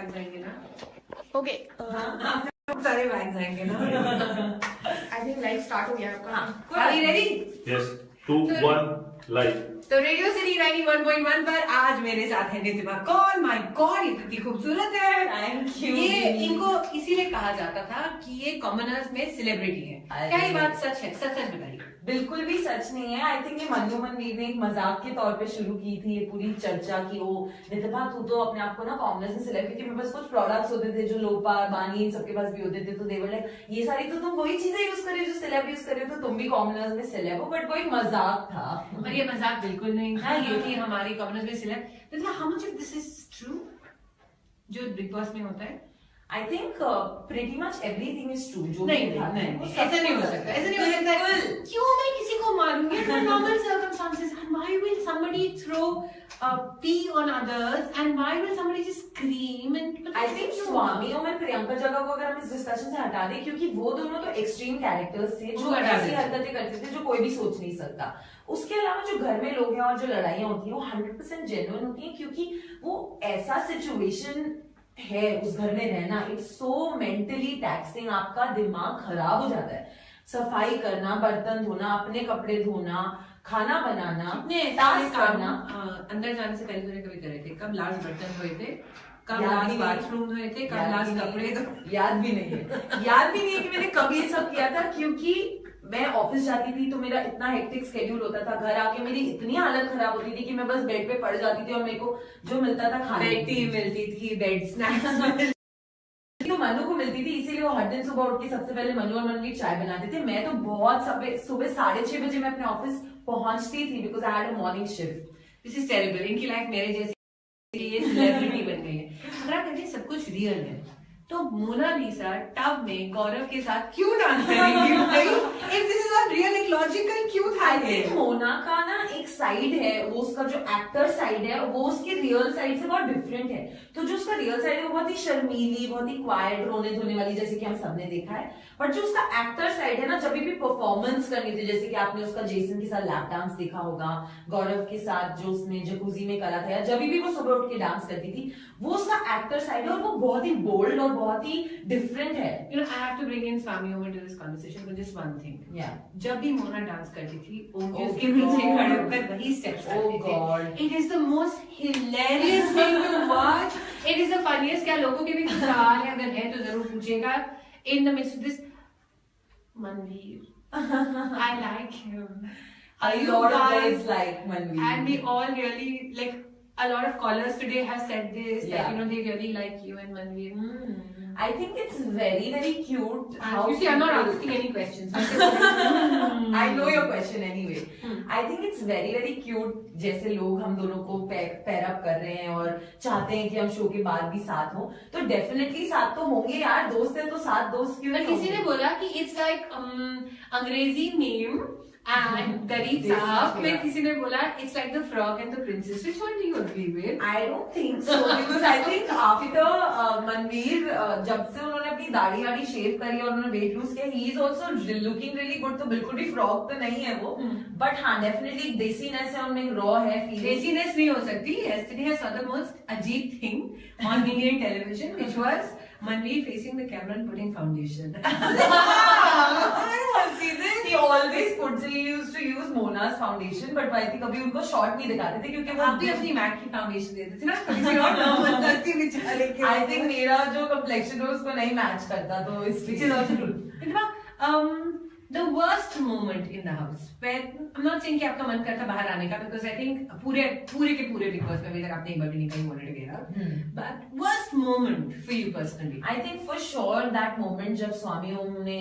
Bags आएंगे ना? Okay बहुत सारे बैग्स आएंगे ना? आई थिंक लाइव स्टार्ट हो गया आपका। Are you ready? Yes, 2, 1, live. तो रेडियो सिटी 91.1 पर आज मेरे साथ है नितिमा कौर। माय गॉड, ये कितनी खूबसूरत है। Thank you. ये इनको इसीलिए कहा जाता था कि ये कॉमनर्स में सेलिब्रिटी है। क्या ये बात सच है? सच सच बताइए। बिल्कुल भी सच नहीं है। आई थिंक ये मन्नू मनवीर ने एक मजाक के तौर पे शुरू की थी ये पूरी चर्चा की वो नितिमा तू तो अपने आप को ना कॉमनर्स में सिलेक्ट, क्योंकि मेरे पास कुछ प्रोडक्ट्स होते थे जो लोपा बानी इन सबके पास भी होते थे, तो देवर लाइक ये सारी तो तुम वही चीजें यूज करे जो सेलेब यूज करे, तो तुम भी कॉमनर्स में सेलेब हो। बट वो एक मजाक था और ये मजाक बिल्कुल नहीं था। ये कि हमारी कॉमनर्स में select, how much of this is true जो बिग बॉस में होता है? I think pretty much everything is true जो नहीं ऐसा नहीं हो सकता, ऐसा नहीं हो सकता। क्यों मैं किसी को मारूंगी under normal circumstances? And why will somebody throw pee on others? And why will somebody just scream? And I think Swami और मैं प्रियंका जगह को अगर हम इस डिस्कशन से हटा दें, क्योंकि वो दोनों तो एक्सट्रीम कैरेक्टर्स थे जो ऐसी हरकतें करते थे जो कोई भी सोच नहीं सकता। उसके अलावा जो घर में लोग हैं और जो लड़ाइयां होती हैं वो 100% जेन्युइन होती हैं, क्योंकि वो ऐसा सिचुएशन है उस घर में रहना, इट्स सो मेंटली टैक्सिंग, आपका दिमाग खराब हो जाता है। सफाई करना, बर्तन धोना, अपने कपड़े धोना, खाना बनाना, टास्क करना। अंदर जाने से पहले तूने कभी करे थे? कब लास्ट बर्तन धोए थे? कब याद लास्ट भी बाथरूम धोए थे? कब लास्ट कपड़े धोए? याद भी नहीं है। याद भी नहीं है कि मैंने कभी ये सब किया था, क्योंकि मैं ऑफिस जाती थी तो मेरा इतना हेक्टिक स्केड्यूल होता था। घर आके मेरी इतनी हालत खराब होती थी कि मैं बस बेड पे पड़ जाती थी और मेरे को जो मिलता था खाने बेड टी मिलती थी, बेड स्नैक्स तो मनु को मिलती थी, इसीलिए वो हर दिन सुबह उठ के सबसे पहले मनु और मनवीर चाय बनाते थे। मैं तो बहुत सुबह 6:30 बजे मैं अपने ऑफिस पहुंचती थी because I had a morning shift. This is terrible. इनकी लाइफ मेरे जैसी ये सेलिब्रिटी बन गई है। अगर आप कहते सब कुछ रियल है तो मोनालिसा टब में गौरव के साथ क्यों डांस करेंगी भाई? If this is not real, एक लॉजिकल क्यों था ये? मोना का ना एक साइड है, वो उसका जो एक्टर साइड है वो उसके रियल साइड से बहुत डिफरेंट है। तो जो उसका रियल साइड है वो बहुत ही शर्मीली, बहुत ही क्वाइट, रोने धोने वाली, जैसे कि हम सबने देखा है। बट जो उसका एक्टर साइड है ना, जब भी परफॉर्मेंस करनी थी, जैसे कि आपने उसका जेसन के साथ लैप डांस देखा होगा, गौरव के साथ जो उसने जकूजी में करा था, या जब भी वो सुबह उठ के डांस करती थी, वो उसका एक्टर साइड है और वो बहुत ही बोल्ड और बहुत ही डिफरेंट है। You know, I have to bring in Swami over to this conversation for just one thing. Yeah. जब भी मोना डांस करती थी, ओंकी उसके पीछे खड़े होकर वही स्टेप्स करते थे। It is the most hilarious thing to watch. It is the funniest. क्या लोगों के भी कुछ सवाल है? अगर है तो जरूर पूछिएगा। In the midst of this, Manveer, I like him. A lot of guys like Manveer. And we all really like. A lot of callers today have said this, Yeah. that they really like you and Manveer. I think it's very, very cute. You see, I'm not asking any questions. I know your question anyway. I think it's very, very cute. जैसे लोग हम दोनों को pair up कर रहे हैं और चाहते हैं कि हम शो के बाद भी साथ हो, तो डेफिनेटली साथ तो होंगे यार। दोस्त है तो साथ दोस्त क्यों नहीं? किसी ने बोला कि इट्स लाइक अंग्रेजी नेम and गरीब साहब में किसी ने बोला it's like the frog and the princess. Which one do you agree with? I don't think so because I think after Manveer जब से उन्होंने अपनी दाढ़ी वाड़ी शेव करी और उन्होंने वेट लूज किया, he is also looking really good. तो बिल्कुल भी फ्रॉग तो नहीं है वो, बट हाँ डेफिनेटली देसीनेस है उनमें, रॉ है। देसीनेस नहीं हो सकती। Yesterday I saw the most अजीब thing on Indian television, which was Manveer facing the camera and putting foundation. I don't want to see this. He always puts, he used to use Mona's foundation, but I think कभी उनको short नहीं दिखाते थे क्योंकि आप भी अपनी Mac की फाउंडेशन देते थे ना, किसी और नॉर्मल लड़की बेचारे के। I think मेरा जो कम्प्लेक्शन है उसको नहीं मैच करता, तो Which is also true. The worst moment in the house, where I'm not saying कि आपका मन करता बाहर आने का, because I think पूरे के पूरे Big Boss में अभी तक आपने एक बार भी नहीं कहीं wanted to get out. But worst moment for you personally? I think for sure that moment जब स्वामी ओम ने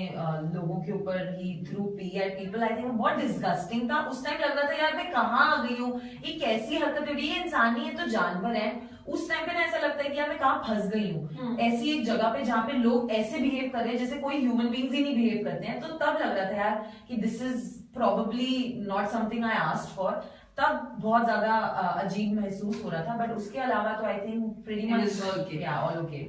लोगों के ऊपर ही threw pee at people, I think बहुत disgusting था। उस टाइम लग रहा था यार मैं कहाँ आ गई हूँ, ये कैसी हरकत हो रही है, इंसान ही है तो जानवर है। उस टाइम पे ना ऐसा लगता है कि यार मैं कहाँ फंस गई हूँ, ऐसी एक जगह पे जहाँ पे लोग ऐसे बिहेव कर रहे हैं जैसे कोई ह्यूमन बींग्स ही नहीं बिहेव करते हैं। तो तब लग रहा था यार कि this is probably not something I asked for. तब बहुत ज्यादा अजीब महसूस हो रहा था, बट उसके अलावा तो I think pretty much all okay.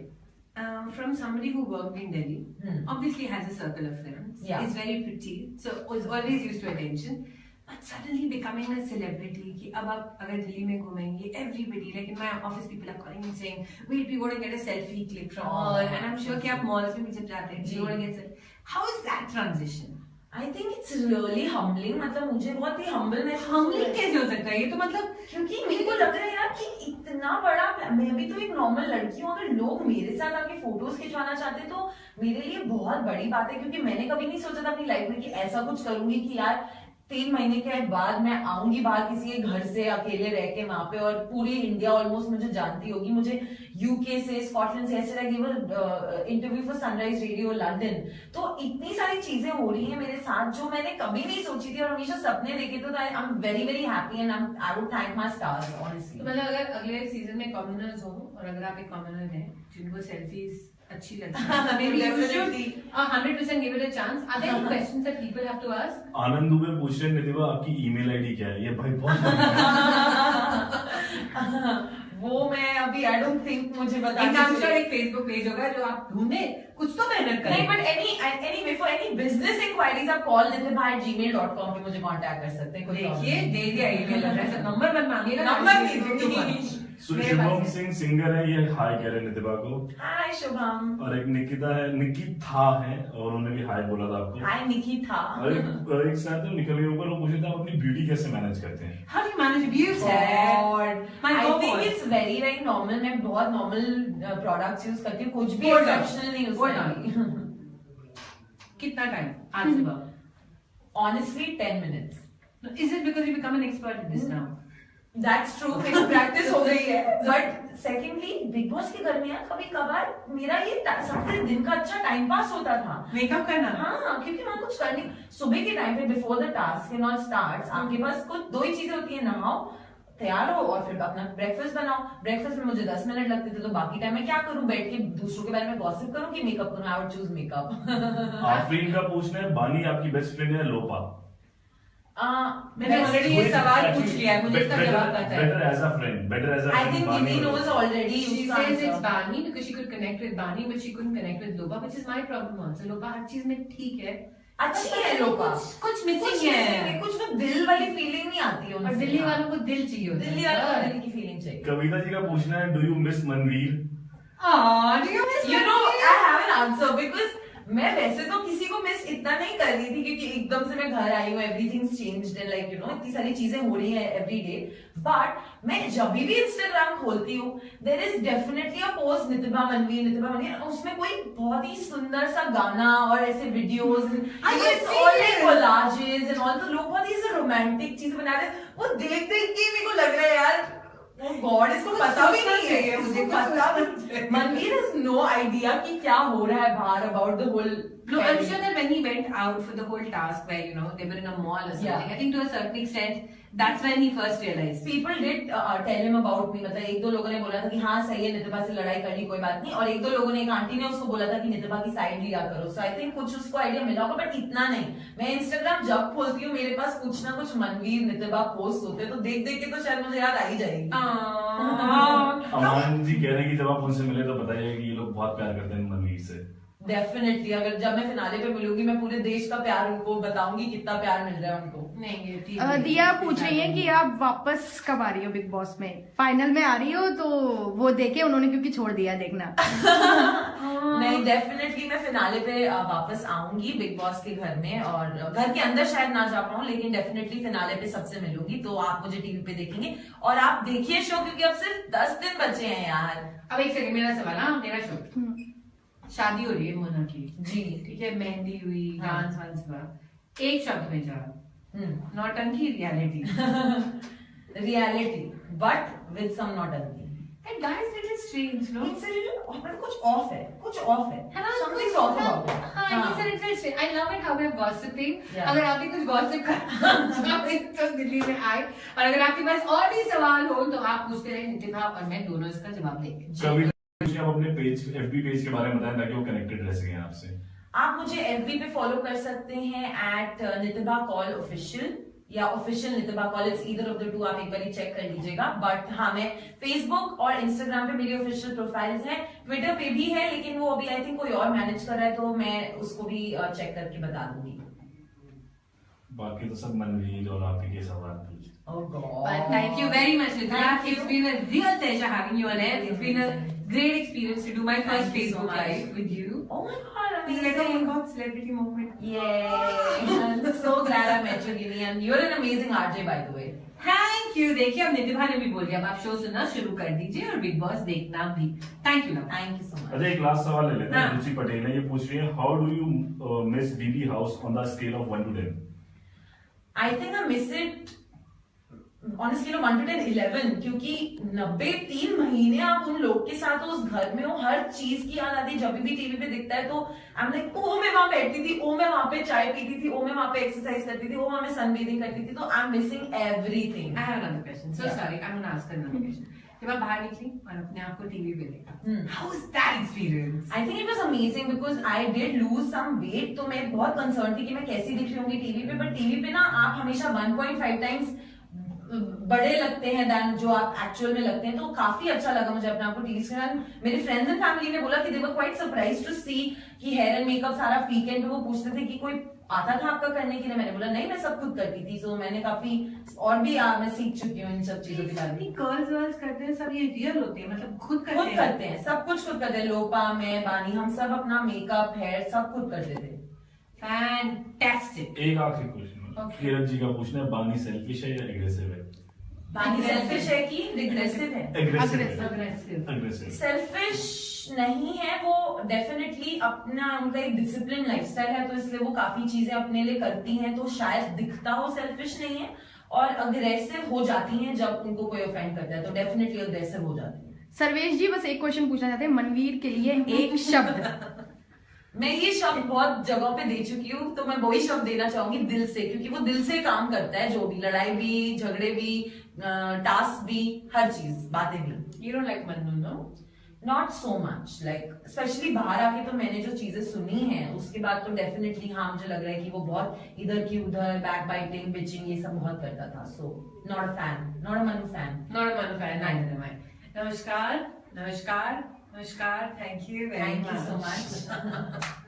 From somebody who worked in Delhi, obviously has a circle of friends, is very pretty, so was always used to attention. but suddenly becoming a celebrity कि अब आप अगर दिल्ली में घूमेंगे everybody like in my office people are calling and saying wait we want to get a selfie clip from her and I'm sure कि आप malls में भी जब जाते हैं you want to get how is that transition? I think it's really humbling. मतलब मुझे बहुत ही humble महसूस हो रहा है। Humbling कैसे हो सकता है ये तो मतलब क्योंकि मेरे को लग रहा है यार कि इतना बड़ा, मैं भी तो एक नॉर्मल लड़की हूँ, अगर लोग मेरे साथ आके फोटोज खिंचवाना चाहते तो मेरे लिए बहुत बड़ी बात है, क्योंकि मैंने कभी नहीं सोचा था अपनी लाइफ में कि ऐसा कुछ करूंगी कि यार 3 महीने के बाद मैं आऊंगी बाहर किसी के घर से अकेले रह के वहां पे, और पूरी इंडिया ऑलमोस्ट मुझे जानती होगी, मुझे यूके से, स्कॉटलैंड से, ऐसे interview for sunrise radio London. तो इतनी सारी चीजें हो रही हैं मेरे साथ जो मैंने कभी नहीं सोची थी और हमेशा सपने देखे। तो I am very very happy and I would thank my stars honestly. मतलब अगर अगले सीजन में कॉमनर्स हो और अगर आप एक कॉमनर हैं जिनको सेल्फीज अच्छी लगती है maybe you should 100% give it a chance. Are there any questions that people have to ask? आनंद दुबे पूछ रहे हैं नितिबा आपकी ईमेल आईडी क्या है? ये भाई बहुत वो मैं अभी आई डोंट थिंक मुझे बता एक फेसबुक पेज होगा जो आप ढूंढे, कुछ तो मेहनत करें। नहीं, but anyway for any business enquiries आप कॉल nitibha@gmail.com पे मुझे कांटेक्ट कर सकते हैं। देखिए दे दिया ईमेल एड्रेस, नंबर मत मांगिएगा, नंबर नहीं दूंगी। शुभम सिंह सिंगर है, ये हाय कह रहे हैं नितिबा को। हाय शुभम। और एक निकिता है, निकिता है, और उन्होंने भी हाय बोला था आपको। हाय निकिता। और एक साथ तो निकल गए ऊपर, वो पूछे थे आप अपनी ब्यूटी कैसे मैनेज करते हैं? How do you manage views? I think it's very very normal. मैं बहुत नॉर्मल प्रोडक्ट्स यूज करती हूँ, कुछ भी एक्सेप्शनल नहीं यूज करती। कितना टाइम आज सुबह? Honestly 10 minutes. Is it because you become an expert in this now? That's true, मेरी प्रैक्टिस हो गई है। बट सेकेंडली बिग बॉस के घर में यार कभी कभार मेरा ये सबसे दिन का अच्छा टाइम पास होता था, मेकअप करना। हाँ, क्योंकि वहाँ कुछ करने सुबह के टाइम पे before the task and all starts आपके पास कुछ 2 ही चीजें होती है, नहाओ, तैयार हो और फिर अपना ब्रेकफास्ट बनाओ। ब्रेकफास्ट में मुझे 10 मिनट लगते थे, तो बाकी टाइम में क्या करूं, बैठ के दूसरों के बारे में गॉसिप करूं कि मेकअप करूं? I would choose makeup. Afreen का पूछना है बानी आपकी बेस्ट फ्रेंड है लोपा? मैंने ऑलरेडी ये सवाल पूछ लिया है, मुझे इसका जवाब पता है। Better as a friend, better as a friend. I think Gini knows already. She says it's Bani because she could connect with Bani, but she couldn't connect with Lopa, which is my problem also. Lopa हर चीज में ठीक है, अच्छी है लोपा, कुछ missing है, कुछ वो दिल वाली फीलिंग नहीं आती है। और दिल्ली वालों को दिल चाहिए होता है, दिल्ली वालों को दिल की फीलिंग चाहिए। कविता जी का पूछना है do you miss Manveer? do you miss You know, I have an answer because मैं वैसे तो किसी को मिस इतना नहीं कर रही थी, क्योंकि एकदम से मैं घर आई हूँ, everything's changed and like you know इतनी सारी चीजें हो रही हैं एवरी डे। बट मैं जब भी इंस्टाग्राम खोलती हूँ there is definitely a post Nitibha Manveer, उसमें कोई बहुत ही सुंदर सा गाना और ऐसे वीडियोस कोलाजेस एंड ऑल, तो लोग बहुत ही रोमांटिक चीजें बना रहे हैं। वो देख देख के मेरे को लग रहा है यार गॉड, इसको पता भी नहीं है, मुझे पता भी। मनवीर हैज नो आइडिया कि क्या हो रहा है बाहर about the whole. No, I'm sure that when he went out for the whole task where, you know, they were in a mall or something, Yeah. I think to a certain extent, that's when he first realized. People did tell him about me, मतलब 1-2 लोगों ने बोला था कि हाँ सही है, नितिबा से लड़ाई करनी कोई बात नहीं, और 1-2 लोगों ने, एक आंटी ने उसको बोला था कि नितिबा की साइड लिया करो। सो आई थिंक कुछ उसको आइडिया मिला होगा, बट इतना नहीं। मैं इंस्टाग्राम जब खोलती हूँ मेरे पास कुछ ना कुछ मनवीर नितिबा पोस्ट होते हैं, तो देख देख के तो शायद मुझे याद आ ही जाएगी। अमान जी कह रहे हैं कि जब आप उनसे मिले तो बताइए कि ये लोग बहुत प्यार करते हैं मनवीर से। डेफिनेटली, अगर जब मैं फिनाले पे मिलूंगी मैं पूरे देश का प्यार उनको बताऊंगी, कितना प्यार मिल रहा है उनको। नहीं ये ठीक है। दिया पूछ रही है कि आप वापस कब आ रही हो बिग बॉस में, फाइनल में आ रही हो? तो वो देखे उन्होंने क्योंकि छोड़ दिया देखना। नहीं, डेफिनेटली मैं फिनाले पे वापस आऊंगी बिग बॉस के घर में, और घर के अंदर शायद ना जा पाऊं, लेकिन डेफिनेटली फिनाले पे सबसे मिलूंगी, तो आप मुझे टीवी पे देखेंगे और आप देखिए शो, क्योंकि अब सिर्फ 10 दिन बचे हैं यार। अब एक सेकंड, मेरा सवाल, हाँ मेरा शो, शादी हो रही है मोना की जी, ठीक है, मेहंदी हुई, हाँ। डांस वांस हुआ, एक शब्द में जवाब, nautanki reality. Reality but with some nautanki. And guys, it is strange, no? It's a little, कुछ ऑफ है, कुछ ऑफ है। Something's off about it. हाँ, it's a little strange. I love it how we're gossiping. Yeah. अगर आप भी कुछ gossip करना तो दिल्ली में आए, और अगर आपके पास और भी सवाल हो तो आप पूछते रहे, नितिबा और मैं दोनों इसका जवाब देंगे। कविता जी आप अपने पेज FB पेज के बारे में बताएं ताकि वो कनेक्टेड रह सकें आपसे। आप मुझे FB पे फॉलो कर सकते हैं @नितिबा कॉल ऑफिशियल या official Nitibha call, it's either of the two, आप एक बार चेक कर लीजिएगा। बट हाँ, मैं फेसबुक और इंस्टाग्राम पे मेरी ऑफिशियल प्रोफाइल्स हैं, ट्विटर पे भी है, लेकिन वो अभी आई थिंक कोई और मैनेज कर रहा है, तो मैं उसको भी चेक करके बता दूंगी। बाकी तो सब मनवीर और आप ही के सवाल पूछे। Oh God. But thank you very much, Ritula. Thank you. It's been a real pleasure having you on air. It's been a great experience to do my first Thank you so Facebook much. Live with you. Oh my God, It's like a amazing. God celebrity moment. Yay. I'm so glad I met you, Gini, and you're an amazing RJ, by the way. Thank you. देखिए अब नितिभा ने भी बोल दिया, अब आप show सुनना शुरू कर दीजिए और बिग बॉस देखना भी। Thank you, love. Thank you so much. अच्छा, एक लास्ट सवाल ले लेते हैं। हाँ। रुचि पटेल है, ये पूछ रही है, how do you miss BB house on the scale of 1 to 10? I think I miss it on a scale of 1 to 10, 11, क्योंकि 93 महीने आप उन लोग के साथ हो, उस घर में हो, हर चीज की याद आती है। जब भी टीवी पे दिखता है तो आई एम लाइक, ओ मैं वहां बैठती थी, ओ मैं वहां पे चाय पीती थी, ओ मैं वहां पे एक्सरसाइज करती थी, ओ वहां मैं सन बेदिंग करती थी। तो I am missing everything. I have another question. So Yeah. sorry, I'm gonna ask another question. जब आप बाहर निकली और अपने आप को टीवी पे देखा, Hmm. how was that experience? I think it was amazing because I did lose some weight. तो मैं बहुत कंसर्न थी कि मैं कैसी दिख रही होंगी टीवी पे, बट टीवी पे ना आप हमेशा 1.5 टाइम्स बड़े लगते हैं दैन जो आप एक्चुअल में लगते हैं। तो काफी अच्छा लगा मुझे अपने आप को टीवी स्क्रीन। मेरे फ्रेंड्स एंड फैमिली ने बोला कि दे वर क्वाइट सरप्राइज टू सी कि हेयर एंड मेकअप सारा वीकेंड पे वो पूछते थे कि कोई आता था आपका करने के लिए। मैंने बोला नहीं, मैं सब खुद करती थी। सो मैंने काफी और भी मैं सीख चुकी हूँ इन सब चीजों के बारे में। गर्ल्स वर्ल्स करते हैं सब, ये रियल होते हैं, मतलब खुद करते खुद हैं। करते हैं, सब कुछ खुद करते हैं। लोपा, मैं, बानी, हम सब अपना मेकअप, हेयर सब खुद करते थे। Fantastic. एक आखिरी क्वेश्चन किरण जी का पूछना है, बानी सेल्फिश है या एग्रेसिव है? बानी सेल्फिश है कि रिग्रेसिव है? एग्रेसिव। सेल्फिश नहीं है वो, डेफिनेटली अपना उनका एक डिसिप्लिन लाइफस्टाइल है, तो इसलिए वो काफी चीजें अपने लिए करती हैं, तो शायद दिखता हो सेल्फिश नहीं है। और अग्रेसिव हो जाती हैं जब उनको कोई ऑफेंड करता है, तो डेफिनेटली अग्रेसिव हो जाती है। सर्वेश जी बस एक क्वेश्चन पूछना चाहते हैं मनवीर के लिए, एक शब्द। मैं ये शब्द बहुत जगहों पे दे चुकी हूँ, तो मैं वही शब्द देना चाहूंगी, दिल से, क्योंकि वो दिल से काम करता है। जो भी लड़ाई भी, झगड़े भी, टास्क भी, हर चीज, बातें भी। You don't like Manu, no? Not so much, like specially बाहर आके तो मैंने जो चीजें सुनी हैं उसके बाद तो डेफिनेटली हाँ मुझे लग रहा है कि वो बहुत इधर की उधर बैक बाइटिंग, बिचिंग, ये सब बहुत करता था। So not a fan, not a Manu fan. Not a Manu fan, neither am I. नमस्कार, नमस्कार, नमस्कार. Thank you very Thank you much. so much.